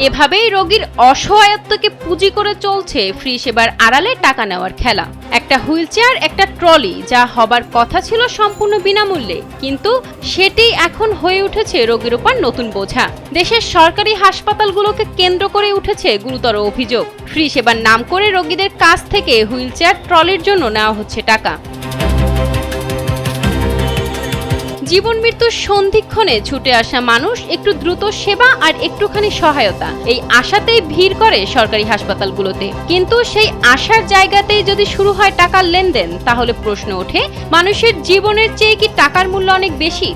এভাবেই রোগীর অসহায়ত্বকে পুঁজি করে চলছে ফ্রি সেবার আড়ালে টাকা নেওয়ার খেলা। একটা হুইলচেয়ার, একটা ট্রলি, যা হবার কথা ছিল সম্পূর্ণ বিনামূল্যে, কিন্তু সেটি এখন হয়ে উঠেছে রোগীর উপর নতুন বোঝা। দেশের সরকারি হাসপাতালগুলোকে কেন্দ্র করে উঠেছে গুরুতর অভিযোগ। ফ্রি সেবার নাম করে রোগীদের কাছ থেকে হুইলচেয়ার, ট্রলির জন্য নেওয়া হচ্ছে টাকা। জীবন মৃত্যুর সন্ধিক্ষণে ছুটে আসা মানুষ একটু দ্রুত সেবা আর একটুখানি সহায়তা, এই আশাতেই ভিড় করে সরকারি হাসপাতালগুলোতে। কিন্তু সেই আশার জায়গাতেই যদি শুরু হয় টাকার লেনদেন, তাহলে প্রশ্ন ওঠে, মানুষের জীবনের চেয়ে কি টাকার মূল্য অনেক বেশি?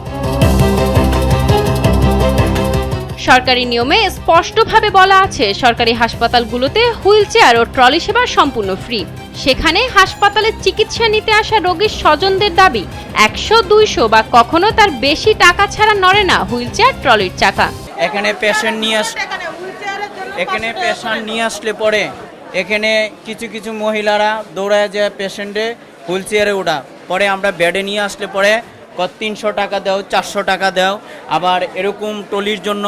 সরকারি নিয়মে স্পষ্টভাবে বলা আছে, সরকারি হাসপাতালগুলোতে হুইলচেয়ার ও ট্রলি সেবা সম্পূর্ণ ফ্রি। সেখানে হাসপাতালে চিকিৎসা নিতে আসা রোগীর স্বজনদের দাবি 100-200 বা কখনো তার বেশি টাকা ছাড়া নড়ে না হুইলচেয়ার, ট্রলির চাকা। এখানে পেশেন্ট নিয়ে আসলে পরে এখানে কিছু মহিলারা দৌড়ায় যায় পেশেন্টে হুইলচেয়ারে ওঠা, পরে আমরা বেডে নিয়ে আসলে পরে 300 টাকা দাও, 400 টাকা দাও। আবার এরকম টলির জন্য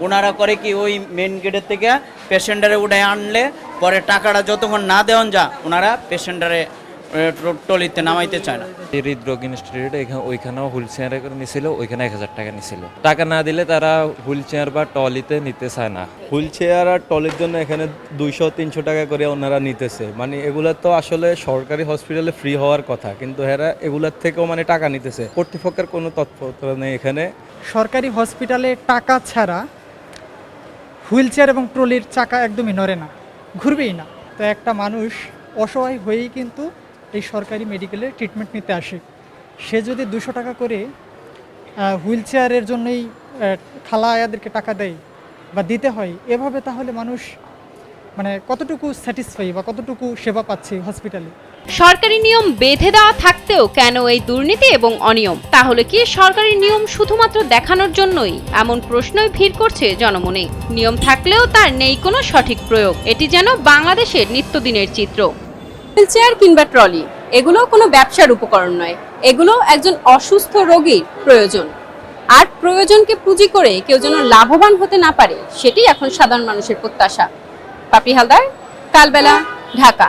ওনারা করে কি, ওই মেন গেটের থেকে পেশেন্টারে উঠায় আনলে পরে টাকাটা যতক্ষণ না দেওয়ান যা, ওনারা পেশেন্টারে টলিতে নামাইতে চায় না। হৃদরোগ ইনস্টিটিউট ওইখানেও হুইল চেয়ারে করে নিছিল, ওইখানে 1000 টাকা নিছিল। টাকা না দিলে তারা হুইল চেয়ার বা টলিতে নিতে চায় না। হুইল চেয়ার আর টলির জন্য এখানে 200-300 টাকা করে ওনারা নিতেছে। মানে এগুলা তো আসলে সরকারি হসপিটালে ফ্রি হওয়ার কথা, কিন্তু এরা এগুলার থেকেও মানে টাকা নিতেছে। কর্তৃপক্ষের কোনো তৎপরতা নেই এখানে। সরকারি হসপিটালে টাকা ছাড়া হুইল চেয়ার এবং ট্রলির চাকা একদমই নড়ে না, ঘুরবেই না। তো একটা মানুষ অসহায় হয়েই কিন্তু এই সরকারি মেডিকেলে ট্রিটমেন্ট নিতে আসে। সে যদি 200 টাকা করে হুইল চেয়ারের জন্যই খালা আয়াদেরকে টাকা দেয় বা দিতে হয় এভাবে, তাহলে মানুষ মানে কতটুকু স্যাটিসফাই বা কতটুকু সেবা পাচ্ছে হসপিটালে? সরকারি নিয়ম বেঁধে দেওয়া থাকতেও কেন এই দুর্নীতি এবং অনিয়ম? তাহলে কি সরকারি নিয়ম শুধুমাত্র দেখানোর জন্যই? এমন প্রশ্নই ভিড় করছে জনমনে। নিয়ম থাকলেও তার নেই কোনো সঠিক প্রয়োগ। এটি যেন বাংলাদেশের নিত্যদিনের চিত্র। হুইলচেয়ার কিংবা ট্রলি, এগুলো কোনো ব্যবসার উপকরণ নয়, এগুলো একজন অসুস্থ রোগীর প্রয়োজন। আর প্রয়োজনকে পুঁজি করে কেউ যেন লাভবান হতে না পারে, সেটি এখন সাধারণ মানুষের প্রত্যাশা। পাপড়ি হালদার, কালবেলা, ঢাকা।